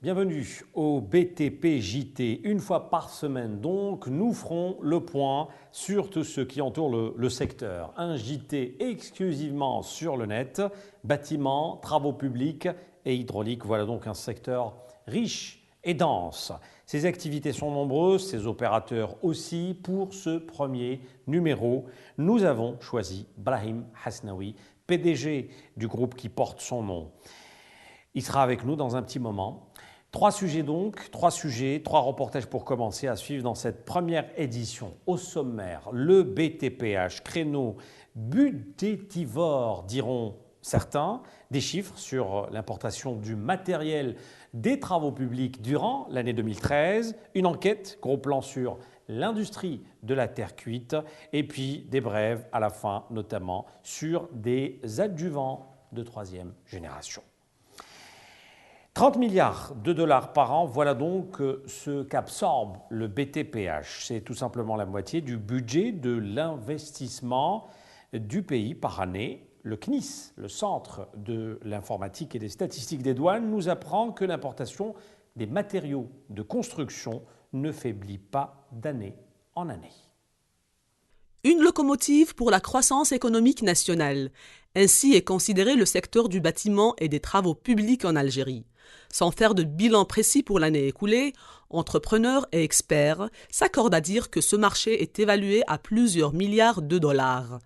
Bienvenue au BTP JT. Une fois par semaine, donc, nous ferons le point sur tout ce qui entoure le secteur. Un JT exclusivement sur le net, bâtiments, travaux publics et hydrauliques. Voilà donc un secteur riche et dense. Ses activités sont nombreuses, ses opérateurs aussi. Pour ce premier numéro, nous avons choisi Brahim Hasnaoui, PDG du groupe qui porte son nom. Il sera avec nous dans un petit moment. Trois sujets, trois reportages pour commencer à suivre dans cette première édition. Au sommaire, le BTPH, créneau budgétivore, diront certains, des chiffres sur l'importation du matériel des travaux publics durant l'année 2013, une enquête, gros plan sur l'industrie de la terre cuite, et puis des brèves à la fin, notamment sur des adjuvants de troisième génération. 30 milliards de dollars par an, voilà donc ce qu'absorbe le BTPH. C'est tout simplement la moitié du budget de l'investissement du pays par année. Le CNIS, le Centre de l'informatique et des statistiques des douanes, nous apprend que l'importation des matériaux de construction ne faiblit pas d'année en année. Une locomotive pour la croissance économique nationale. Ainsi est considéré le secteur du bâtiment et des travaux publics en Algérie. Sans faire de bilan précis pour l'année écoulée, entrepreneurs et experts s'accordent à dire que ce marché est évalué à plusieurs milliards de dollars.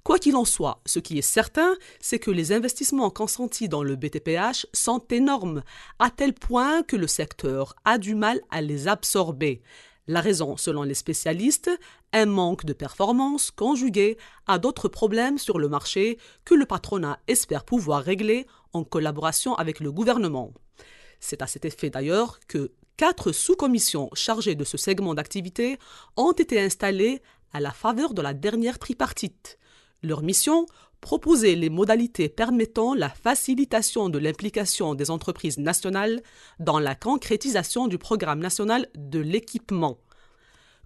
Quoi qu'il en soit, ce qui est certain, c'est que les investissements consentis dans le BTPH sont énormes, à tel point que le secteur a du mal à les absorber. La raison, selon les spécialistes, un manque de performance conjugué à d'autres problèmes sur le marché que le patronat espère pouvoir régler en collaboration avec le gouvernement. C'est à cet effet d'ailleurs que 4 sous-commissions chargées de ce segment d'activité ont été installées à la faveur de la dernière tripartite. Leur mission, proposer les modalités permettant la facilitation de l'implication des entreprises nationales dans la concrétisation du programme national de l'équipement.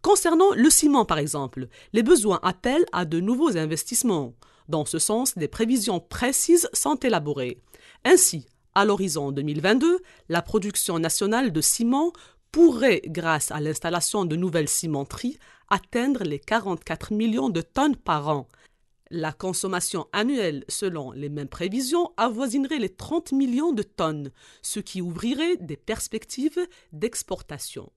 Concernant le ciment, par exemple, les besoins appellent à de nouveaux investissements. Dans ce sens, des prévisions précises sont élaborées. Ainsi, à l'horizon 2022, la production nationale de ciment pourrait, grâce à l'installation de nouvelles cimenteries, atteindre les 44 millions de tonnes par an. La consommation annuelle, selon les mêmes prévisions, avoisinerait les 30 millions de tonnes, ce qui ouvrirait des perspectives d'exportation.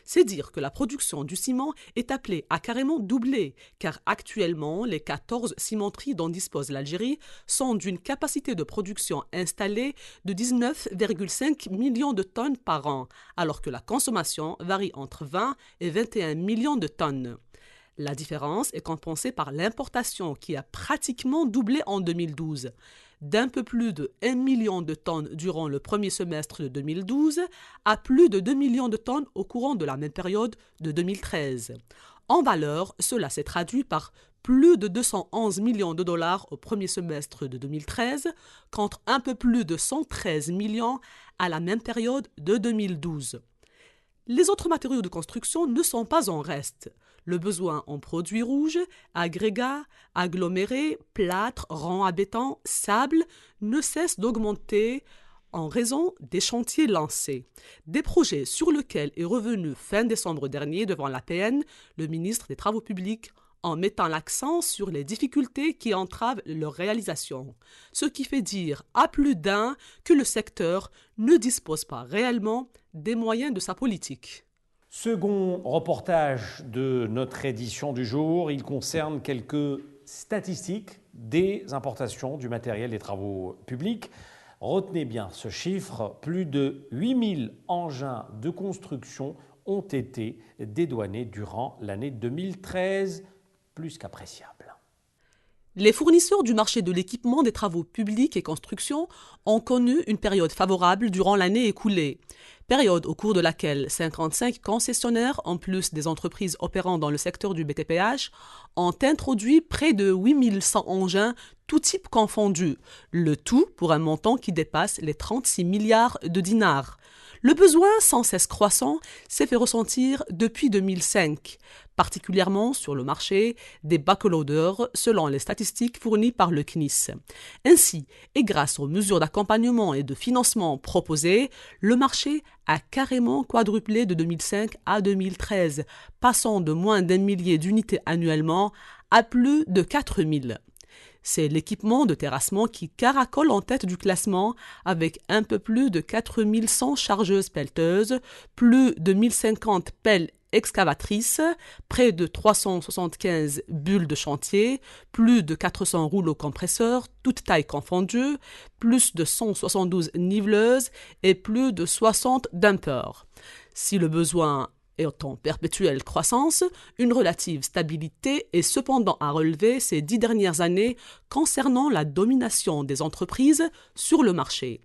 C'est dire que la production du ciment est appelée à carrément doubler, car actuellement, les 14 cimenteries dont dispose l'Algérie sont d'une capacité de production installée de 19,5 millions de tonnes par an, alors que la consommation varie entre 20 et 21 millions de tonnes. La différence est compensée par l'importation qui a pratiquement doublé en 2012, d'un peu plus de 1 million de tonnes durant le premier semestre de 2012 à plus de 2 millions de tonnes au courant de la même période de 2013. En valeur, cela s'est traduit par plus de 211 millions de dollars au premier semestre de 2013 contre un peu plus de 113 millions à la même période de 2012. Les autres matériaux de construction ne sont pas en reste. Le besoin en produits rouges, agrégats, agglomérés, plâtre, rangs à béton, sable ne cesse d'augmenter en raison des chantiers lancés. Des projets sur lesquels est revenu fin décembre dernier devant l'APN, le ministre des Travaux publics, en mettant l'accent sur les difficultés qui entravent leur réalisation. Ce qui fait dire à plus d'un que le secteur ne dispose pas réellement des moyens de sa politique. Second reportage de notre édition du jour, il concerne quelques statistiques des importations du matériel des travaux publics. Retenez bien ce chiffre, plus de 8000 engins de construction ont été dédouanés durant l'année 2013, plus qu'appréciable. Les fournisseurs du marché de l'équipement des travaux publics et construction ont connu une période favorable durant l'année écoulée. Période au cours de laquelle 55 concessionnaires, en plus des entreprises opérant dans le secteur du BTPH, ont introduit près de 8100 engins, tout type confondu, le tout pour un montant qui dépasse les 36 milliards de dinars. Le besoin sans cesse croissant s'est fait ressentir depuis 2005, particulièrement sur le marché des backloaders selon les statistiques fournies par le CNIS. Ainsi, et grâce aux mesures d'accompagnement et de financement proposées, le marché a carrément quadruplé de 2005 à 2013, passant de moins d'1 millier d'unités annuellement à plus de 4000. C'est l'équipement de terrassement qui caracole en tête du classement avec un peu plus de 4100 chargeuses pelleteuses, plus de 1050 pelles excavatrices, près de 375 bulles de chantier, plus de 400 rouleaux compresseurs, toutes tailles confondues, plus de 172 niveleuses et plus de 60 dumpers. Si le besoin est en perpétuelle croissance, une relative stabilité est cependant à relever ces 10 dernières années concernant la domination des entreprises sur le marché.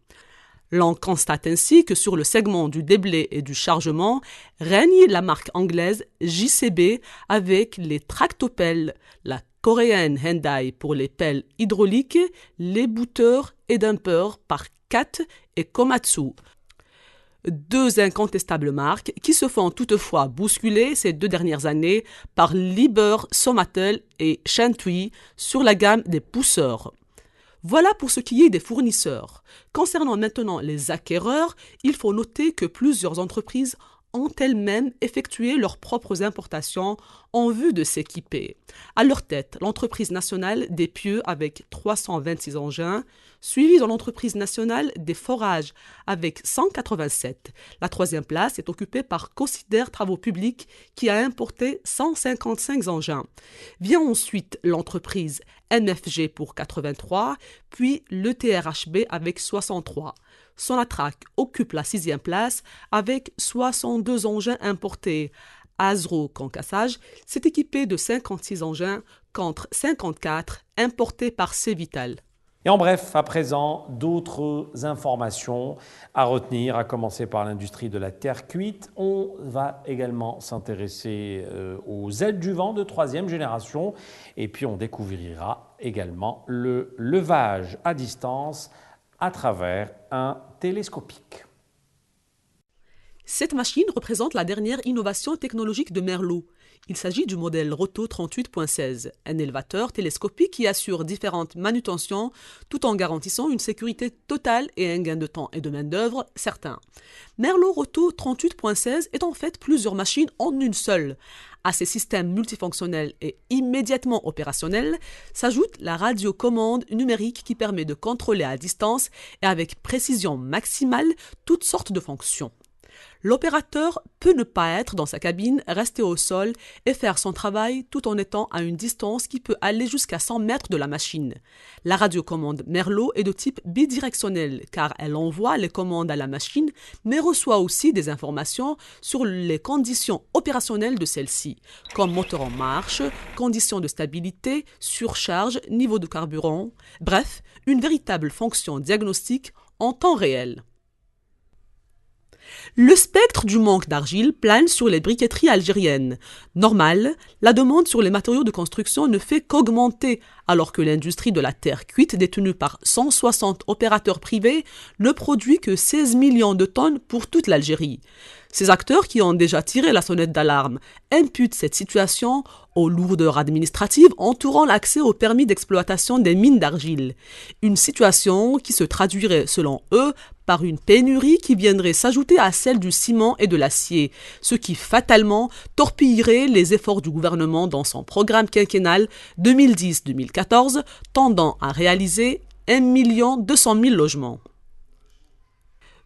L'on constate ainsi que sur le segment du déblai et du chargement règne la marque anglaise JCB avec les tractopelles, la coréenne Hyundai pour les pelles hydrauliques, les bouteurs et dumpers par Cat et Komatsu. Deux incontestables marques qui se font toutefois bousculer ces 2 dernières années par Liebherr, Somatel et Shantui sur la gamme des pousseurs. Voilà pour ce qui est des fournisseurs. Concernant maintenant les acquéreurs, il faut noter que plusieurs entreprises ont elles-mêmes effectué leurs propres importations en vue de s'équiper. À leur tête, l'entreprise nationale des pieux avec 326 engins, suivie de l'entreprise nationale des forages avec 187. La 3e place est occupée par Consider Travaux Publics qui a importé 155 engins. Vient ensuite l'entreprise MFG pour 83, puis l'ETRHB avec 63. Sonatrach occupe la 6e place avec 62 engins importés. Azro Concassage s'est équipé de 56 engins contre 54 importés par Cvital. Et en bref, à présent, d'autres informations à retenir, à commencer par l'industrie de la terre cuite. On va également s'intéresser aux ailes du vent de 3e génération et puis on découvrira également le levage à distance à travers un télescopique. Cette machine représente la dernière innovation technologique de Merlot. Il s'agit du modèle Roto 38.16, un élévateur télescopique qui assure différentes manutentions tout en garantissant une sécurité totale et un gain de temps et de main-d'œuvre certain. Merlot Roto 38.16 est en fait plusieurs machines en une seule. À ces systèmes multifonctionnels et immédiatement opérationnels s'ajoute la radiocommande numérique qui permet de contrôler à distance et avec précision maximale toutes sortes de fonctions. L'opérateur peut ne pas être dans sa cabine, rester au sol et faire son travail tout en étant à une distance qui peut aller jusqu'à 100 mètres de la machine. La radiocommande Merlot est de type bidirectionnel car elle envoie les commandes à la machine mais reçoit aussi des informations sur les conditions opérationnelles de celle-ci, comme moteur en marche, conditions de stabilité, surcharge, niveau de carburant, bref, une véritable fonction diagnostique en temps réel. Le spectre du manque d'argile plane sur les briqueteries algériennes. Normal, la demande sur les matériaux de construction ne fait qu'augmenter, alors que l'industrie de la terre cuite, détenue par 160 opérateurs privés, ne produit que 16 millions de tonnes pour toute l'Algérie. Ces acteurs qui ont déjà tiré la sonnette d'alarme imputent cette situation aux lourdeurs administratives entourant l'accès au permis d'exploitation des mines d'argile. Une situation qui se traduirait, selon eux, par une pénurie qui viendrait s'ajouter à celle du ciment et de l'acier, ce qui fatalement torpillerait les efforts du gouvernement dans son programme quinquennal 2010-2014 tendant à réaliser 1 200 000 logements.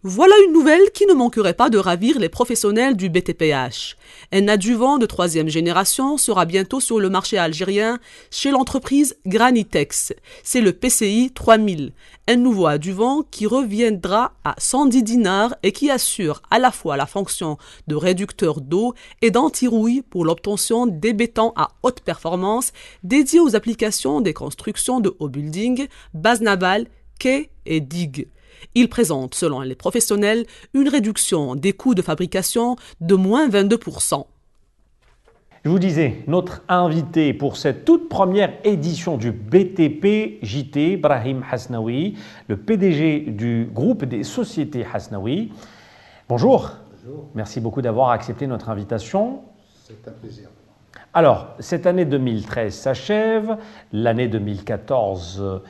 Voilà une nouvelle qui ne manquerait pas de ravir les professionnels du BTPH. Un adjuvant de 3e génération sera bientôt sur le marché algérien chez l'entreprise Granitex. C'est le PCI 3000, un nouveau adjuvant qui reviendra à 110 dinars et qui assure à la fois la fonction de réducteur d'eau et d'anti-rouille pour l'obtention des bétons à haute performance dédiés aux applications des constructions de hauts buildings, bases navales, quais et digues. Il présente, selon les professionnels, une réduction des coûts de fabrication de moins 22%. Je vous disais, notre invité pour cette toute première édition du BTP JT, Brahim Hasnaoui, le PDG du groupe des sociétés Hasnaoui. Bonjour. Bonjour. Merci beaucoup d'avoir accepté notre invitation. C'est un plaisir. Alors, cette année 2013 s'achève, l'année 2014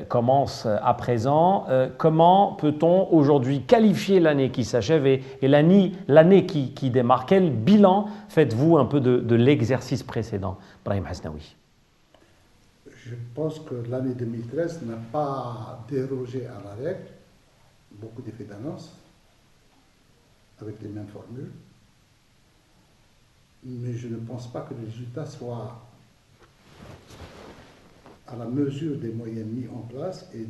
commence à présent. Comment peut-on aujourd'hui qualifier l'année qui s'achève et l'année qui démarre? Quel bilan faites-vous un peu de l'exercice précédent, Brahim Hasnaoui? Je pense que l'année 2013 n'a pas dérogé à la règle. Beaucoup d'effets d'annonce, avec les mêmes formules. Mais je ne pense pas que le résultat soit à la mesure des moyens mis en place et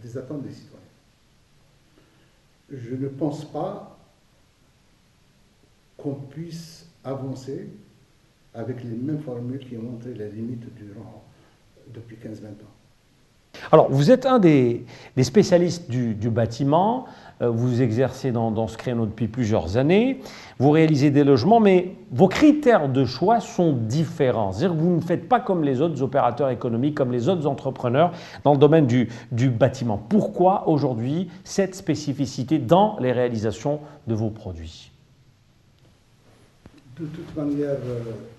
des attentes des citoyens. Je ne pense pas qu'on puisse avancer avec les mêmes formules qui ont montré les limites depuis 15-20 ans. Alors, vous êtes un des spécialistes du bâtiment, vous exercez dans ce créneau depuis plusieurs années, vous réalisez des logements, mais vos critères de choix sont différents. C'est-à-dire que vous ne faites pas comme les autres opérateurs économiques, comme les autres entrepreneurs dans le domaine du bâtiment. Pourquoi aujourd'hui cette spécificité dans les réalisations de vos produits? De toute manière,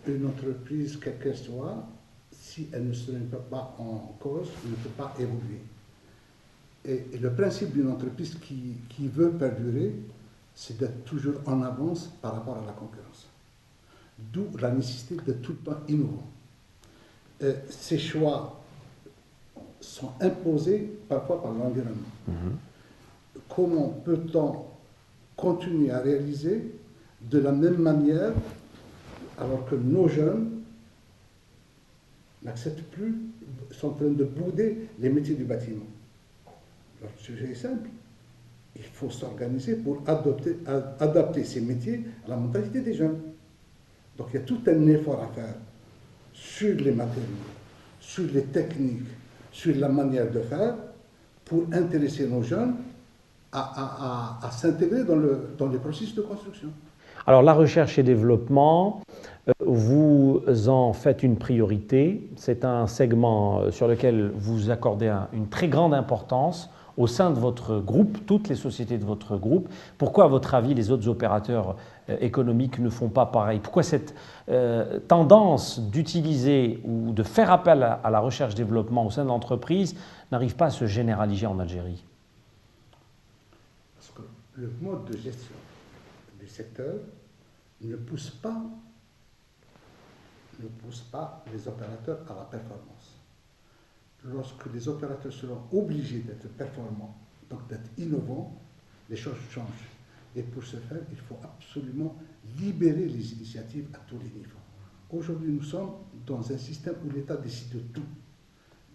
une entreprise, quelle qu'elle soit, si elle ne se met pas en cause, ne peut pas évoluer. Et le principe d'une entreprise qui veut perdurer, c'est d'être toujours en avance par rapport à la concurrence. D'où la nécessité de tout le temps innover. Ces choix sont imposés parfois par l'environnement. Comment peut-on continuer à réaliser de la même manière alors que nos jeunes n'acceptent plus, sont en train de bouder les métiers du bâtiment? Le sujet est simple. Il faut s'organiser pour adapter ces métiers à la mentalité des jeunes. Donc il y a tout un effort à faire sur les matériaux, sur les techniques, sur la manière de faire pour intéresser nos jeunes à s'intégrer dans les processus de construction. Alors la recherche et développement, vous en faites une priorité. C'est un segment sur lequel vous accordez une très grande importance au sein de votre groupe, toutes les sociétés de votre groupe. Pourquoi, à votre avis, les autres opérateurs économiques ne font pas pareil? Pourquoi cette tendance d'utiliser ou de faire appel à la recherche-développement au sein de l'entreprise n'arrive pas à se généraliser en Algérie? Parce que le mode de gestion du secteur ne pousse pas les opérateurs à la performance. Lorsque les opérateurs seront obligés d'être performants, donc d'être innovants, les choses changent. Et pour ce faire, il faut absolument libérer les initiatives à tous les niveaux. Aujourd'hui, nous sommes dans un système où l'État décide de tout.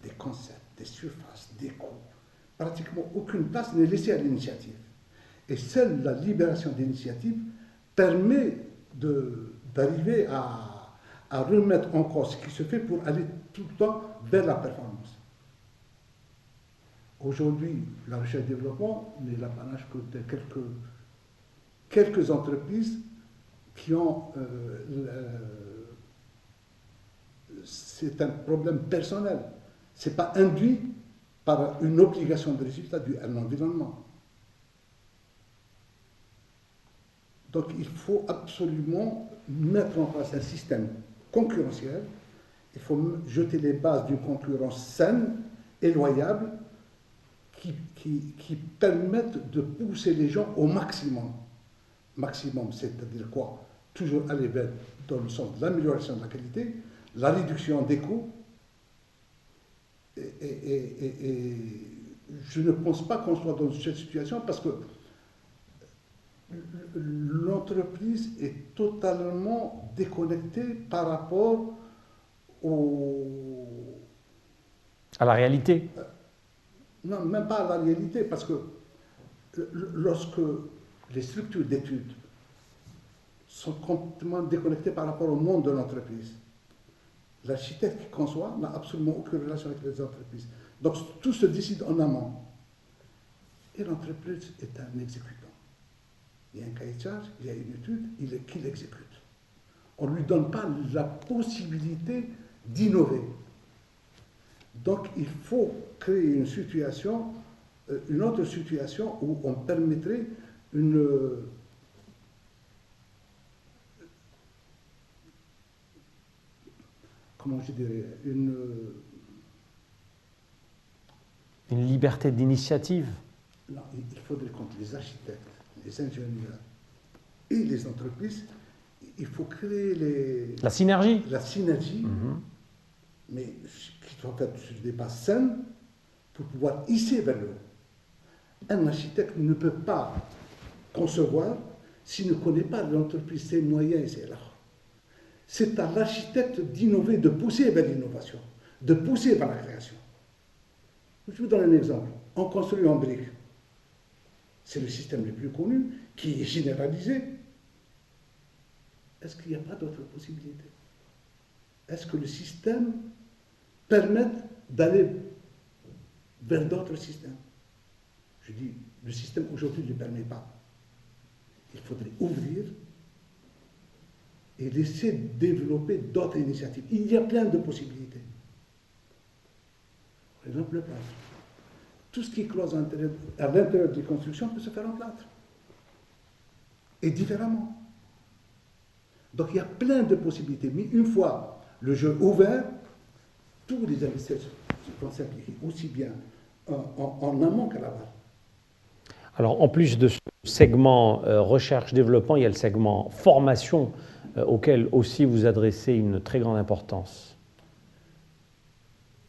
Des concepts, des surfaces, des coûts. Pratiquement aucune place n'est laissée à l'initiative. Et seule la libération d'initiatives permet d'arriver à remettre en cause ce qui se fait pour aller tout le temps vers la performance. Aujourd'hui, la recherche et le développement n'est l'apanage que de quelques entreprises qui ont... c'est un problème personnel. Ce n'est pas induit par une obligation de résultat due à l'environnement. Donc il faut absolument mettre en place un système concurrentiel. Il faut jeter les bases d'une concurrence saine et loyale qui permettent de pousser les gens au maximum. Maximum, c'est-à-dire quoi? Toujours aller dans le sens de l'amélioration de la qualité, la réduction des coûts. Et je ne pense pas qu'on soit dans cette situation parce que l'entreprise est totalement déconnectée par rapport à la réalité. Non, même pas à la réalité, parce que lorsque les structures d'études sont complètement déconnectées par rapport au monde de l'entreprise, l'architecte qui conçoit n'a absolument aucune relation avec les entreprises. Donc tout se décide en amont. Et l'entreprise est un exécutant. Il y a un cahier de charge, il y a une étude, qui l'exécute. On ne lui donne pas la possibilité d'innover. Donc il faut créer une situation, une autre situation où on permettrait comment je dirais, Une liberté d'initiative. non, il faudrait que les architectes, les ingénieurs et les entreprises, il faut créer La synergie. la synergie, mais qui soit faite sur des bases saines pour pouvoir hisser vers le haut. Un architecte ne peut pas concevoir s'il ne connaît pas l'entreprise, ses moyens et ses larmes. C'est à l'architecte d'innover, de pousser vers l'innovation, de pousser vers la création. Je vous donne un exemple. On construit en briques. C'est le système le plus connu, qui est généralisé. Est-ce qu'il n'y a pas d'autres possibilités? Est-ce que le système permet d'aller vers d'autres systèmes? Je dis, le système aujourd'hui ne le permet pas. Il faudrait ouvrir et laisser développer d'autres initiatives. Il y a plein de possibilités. Par exemple, le plâtre. Tout ce qui est close à l'intérieur des constructions peut se faire en plâtre. Et différemment. Donc il y a plein de possibilités. Mais une fois le jeu ouvert, tous les investisseurs vont s'impliquer aussi bien en amont qu'à l'aval. Alors, en plus de ce segment recherche-développement, il y a le segment formation auquel aussi vous adressez une très grande importance.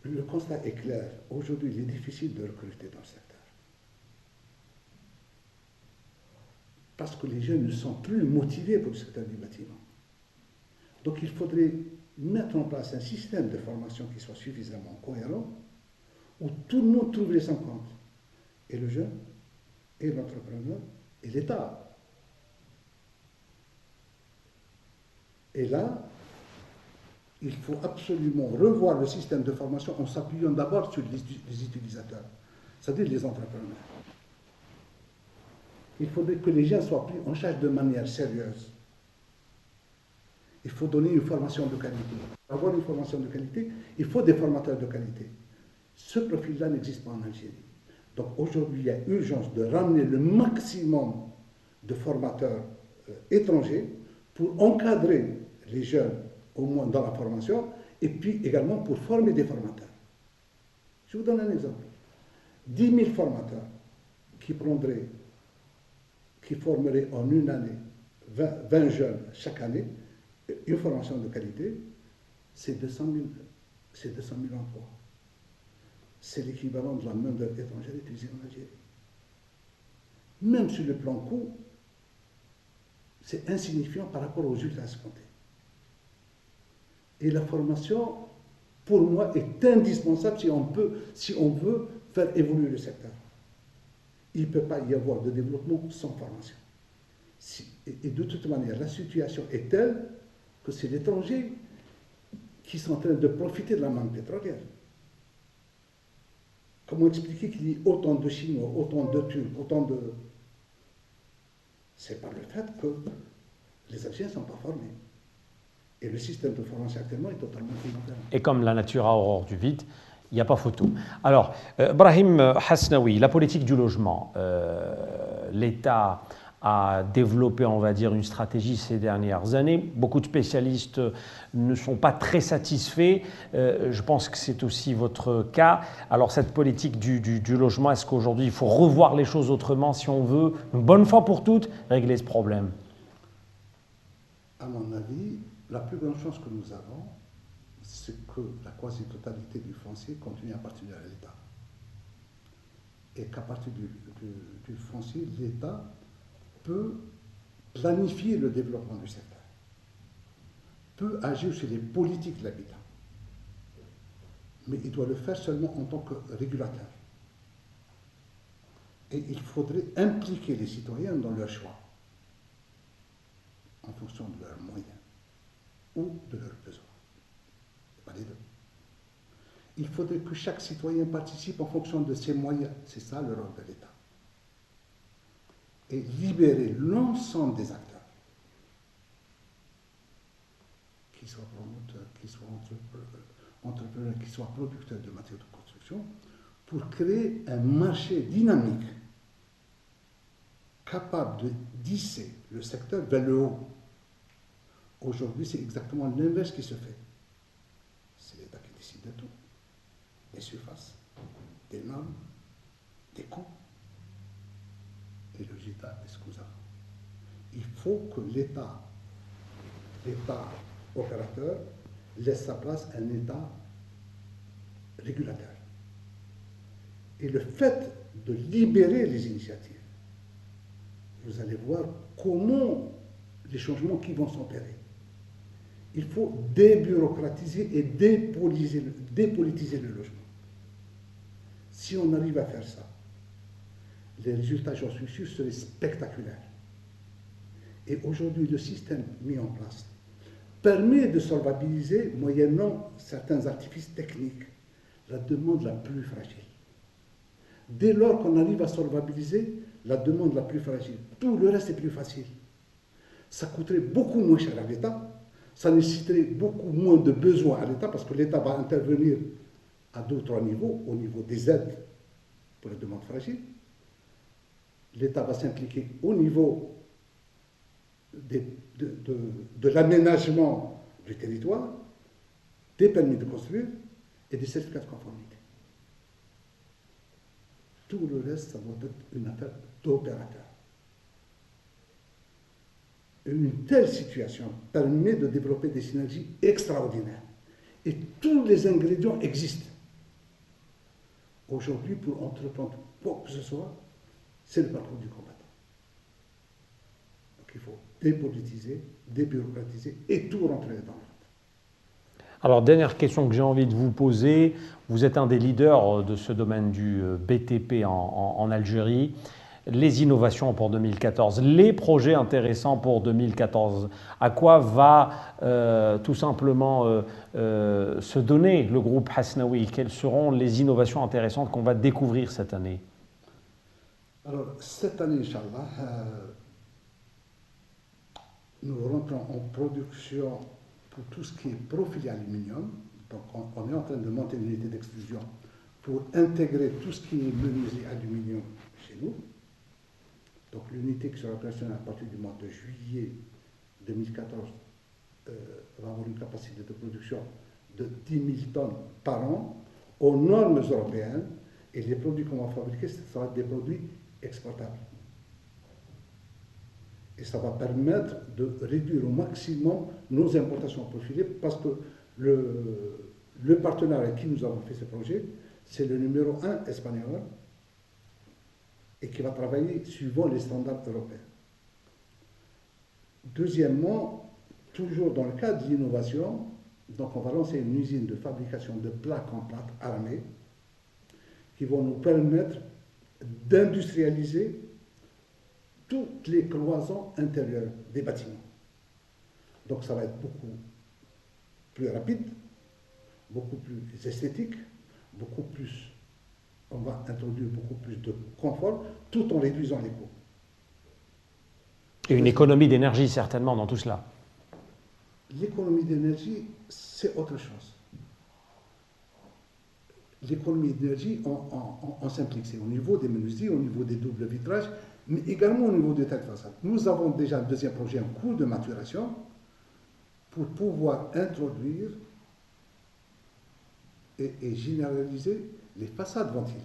Le constat est clair. Aujourd'hui, il est difficile de recruter dans le secteur. Parce que les jeunes ne sont plus motivés pour le secteur du bâtiment. Donc il faudrait mettre en place un système de formation qui soit suffisamment cohérent, où tout le monde trouverait son compte. Et le jeune, et l'entrepreneur, et l'État. Et là, il faut absolument revoir le système de formation en s'appuyant d'abord sur les utilisateurs, c'est-à-dire les entrepreneurs. Il faudrait que les gens soient pris en charge de manière sérieuse. Il faut donner une formation de qualité. Pour avoir une formation de qualité, il faut des formateurs de qualité. Ce profil-là n'existe pas en Algérie. Donc aujourd'hui, il y a urgence de ramener le maximum de formateurs étrangers pour encadrer les jeunes, au moins dans la formation, et puis également pour former des formateurs. Je vous donne un exemple. 10 000 formateurs qui formeraient en une année 20 jeunes chaque année, une formation de qualité, c'est 200 000 emplois. C'est l'équivalent de la main-d'œuvre étrangère utilisée en Algérie. Même sur le plan coût, c'est insignifiant par rapport aux résultats escomptés. Et la formation, pour moi, est indispensable si on veut faire évoluer le secteur. Il ne peut pas y avoir de développement sans formation. Et de toute manière, la situation est telle que c'est l'étranger qui sont en train de profiter de la manne pétrolière. Comment expliquer qu'il y ait autant de Chinois, autant de Turcs, autant de... C'est par le fait que les Algériens ne sont pas formés. Et le système de formation actuellement est totalement inopérant. Et comme la nature a horreur du vide, il n'y a pas photo. Alors, Brahim Hasnaoui, la politique du logement, l'État a développé, on va dire, une stratégie ces dernières années. Beaucoup de spécialistes ne sont pas très satisfaits. Je pense que c'est aussi votre cas. Alors, cette politique du logement, est-ce qu'aujourd'hui, il faut revoir les choses autrement si on veut, une bonne fois pour toutes, régler ce problème? À mon avis, la plus grande chance que nous avons, c'est que la quasi-totalité du foncier continue à appartenir à l'État. Et qu'à partir du foncier, l'État peut planifier le développement du secteur, peut agir sur les politiques de l'habitat. Mais il doit le faire seulement en tant que régulateur. Et il faudrait impliquer les citoyens dans leur choix, en fonction de leurs moyens ou de leurs besoins. Pas les deux. Il faudrait que chaque citoyen participe en fonction de ses moyens. C'est ça le rôle de l'État. Et libérer l'ensemble des acteurs. qu'ils soient promoteurs, qu'ils soient entrepreneurs, qu'ils soient producteurs de matériaux de construction, pour créer un marché dynamique capable de tisser le secteur vers le haut. Aujourd'hui, c'est exactement l'inverse qui se fait. C'est l'État qui décide de tout. Des surfaces, des normes, des coûts. Et le résultat est ce que nous avons. Il faut que l'État opérateur, laisse sa place à un État régulateur. Et le fait de libérer les initiatives, vous allez voir comment les changements qui vont s'opérer. Il faut débureaucratiser et dépolitiser le logement. Si on arrive à faire ça, les résultats, j'en suis sûr, seraient spectaculaires. Et aujourd'hui, le système mis en place permet de solvabiliser, moyennant certains artifices techniques, la demande la plus fragile. Dès lors qu'on arrive à solvabiliser la demande la plus fragile, tout le reste est plus facile. Ça coûterait beaucoup moins cher à l'État, ça nécessiterait beaucoup moins de besoins à l'État, parce que l'État va intervenir à 2 ou 3 niveaux, au niveau des aides pour les demandes fragiles. L'État va s'impliquer au niveau de l'aménagement du territoire, des permis de construire et des certificats de conformité. Tout le reste, ça doit être une affaire d'opérateur. Une telle situation permet de développer des synergies extraordinaires. Et tous les ingrédients existent. Aujourd'hui, pour entreprendre quoi que ce soit, c'est le parcours du combattant. Donc il faut dépolitiser, débureaucratiser et tout rentrer dans l'ordre. Alors, dernière question que j'ai envie de vous poser. Vous êtes un des leaders de ce domaine du BTP en Algérie. Les innovations pour 2014, les projets intéressants pour 2014. À quoi va tout simplement se donner le groupe Hasnaoui? Quelles seront les innovations intéressantes qu'on va découvrir cette année? Alors, cette année, Inch'Allah, nous rentrons en production pour tout ce qui est profilé aluminium. Donc, on est en train de monter une unité d'extrusion pour intégrer tout ce qui est menuiserie aluminium chez nous. Donc, l'unité qui sera opérationnelle à partir du mois de juillet 2014 va avoir une capacité de production de 10 000 tonnes par an aux normes européennes. Et les produits qu'on va fabriquer, ce seront des produits exportables. Et ça va permettre de réduire au maximum nos importations profilées parce que le partenaire avec qui nous avons fait ce projet, c'est le numéro 1 espagnol et qui va travailler suivant les standards européens. Deuxièmement, toujours dans le cadre de l'innovation, donc on va lancer une usine de fabrication de plaques en plate armées qui vont nous permettre d'industrialiser toutes les cloisons intérieures des bâtiments. Donc ça va être beaucoup plus rapide, beaucoup plus esthétique, beaucoup plus, on va introduire beaucoup plus de confort tout en réduisant les coûts. Et une économie d'énergie certainement dans tout cela. L'économie d'énergie, c'est autre chose. L'économie d'énergie, on s'implique, c'est au niveau des menuiseries, au niveau des doubles vitrages, mais également au niveau des têtes de façade. Nous avons déjà un deuxième projet en cours de maturation pour pouvoir introduire et généraliser les façades ventilées.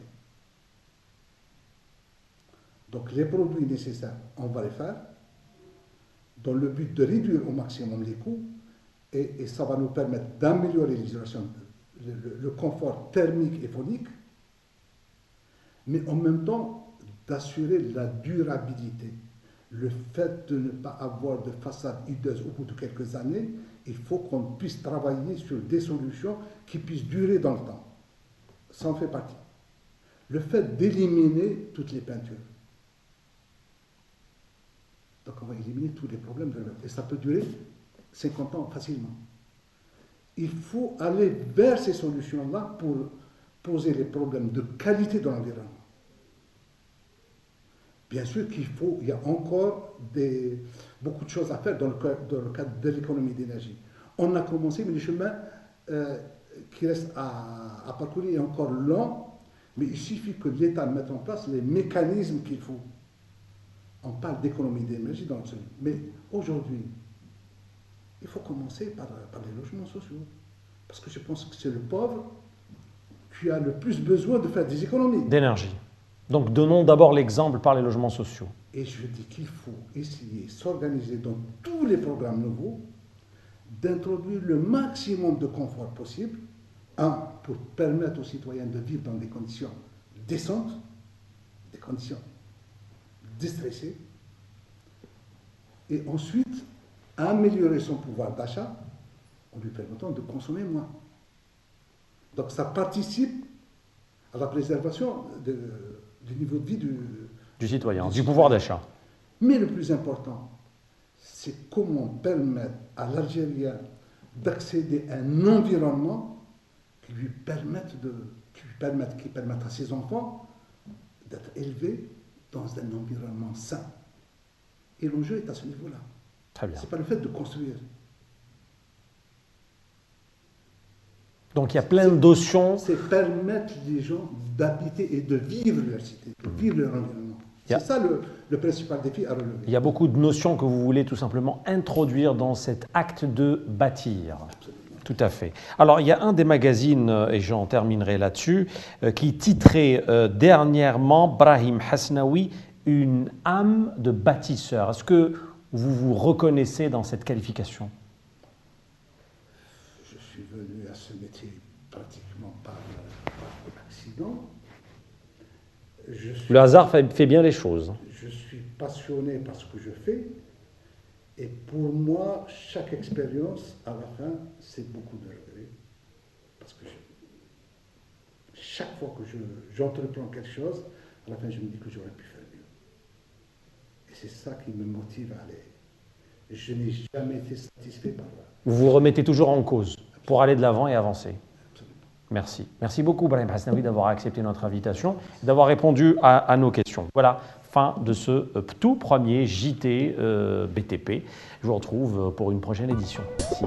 Donc les produits nécessaires, on va les faire dans le but de réduire au maximum les coûts et ça va nous permettre d'améliorer l'isolation, le confort thermique et phonique, mais en même temps d'assurer la durabilité. Le fait de ne pas avoir de façade hideuse au bout de quelques années, il faut qu'on puisse travailler sur des solutions qui puissent durer dans le temps. Ça en fait partie. Le fait d'éliminer toutes les peintures. Donc on va éliminer tous les problèmes de l'œuvre. Et ça peut durer 50 ans facilement. Il faut aller vers ces solutions-là pour poser les problèmes de qualité de l'environnement. Bien sûr il y a encore beaucoup de choses à faire dans le cadre de l'économie d'énergie. On a commencé, mais le chemin qui reste à parcourir est encore long, mais il suffit que l'État mette en place les mécanismes qu'il faut. On parle d'économie d'énergie dans l'absolu, mais aujourd'hui, il faut commencer par les logements sociaux. Parce que je pense que c'est le pauvre qui a le plus besoin de faire des économies. D'énergie. Donc donnons d'abord l'exemple par les logements sociaux. Et je dis qu'il faut essayer de s'organiser dans tous les programmes nouveaux, d'introduire le maximum de confort possible, pour permettre aux citoyens de vivre dans des conditions décentes, des conditions déstressées, et ensuite améliorer son pouvoir d'achat en lui permettant de consommer moins. Donc ça participe à la préservation du niveau de vie du citoyen, du pouvoir d'achat. Mais le plus important, c'est comment permettre à l'Algérien d'accéder à un environnement qui permette à ses enfants d'être élevés dans un environnement sain. Et l'enjeu est à ce niveau-là. Très bien. Ce n'est pas le fait de construire. Donc il y a plein de notions. C'est permettre les gens d'habiter et de vivre leur cité, de vivre leur environnement. C'est ça le principal défi à relever. Il y a beaucoup de notions que vous voulez tout simplement introduire dans cet acte de bâtir. Absolument. Tout à fait. Alors, il y a un des magazines, et j'en terminerai là-dessus, qui titrait dernièrement Brahim Hasnaoui, une âme de bâtisseur. Est-ce que vous vous reconnaissez dans cette qualification? Je suis venu à ce métier pratiquement par accident. Le hasard fait bien les choses. Je suis passionné par ce que je fais. Et pour moi, chaque expérience, à la fin, c'est beaucoup de regrets. Parce que chaque fois que j'entreprends quelque chose, à la fin, je me dis que j'aurais pu faire mieux. Et c'est ça qui me motive à aller. Je n'ai jamais été satisfait par là. Vous vous remettez toujours en cause pour aller de l'avant et avancer. Absolument. Merci. Merci beaucoup, Brahim Hasnaoui, d'avoir accepté notre invitation, d'avoir répondu à nos questions. Voilà, fin de ce tout premier JT BTP. Je vous retrouve pour une prochaine édition. Merci.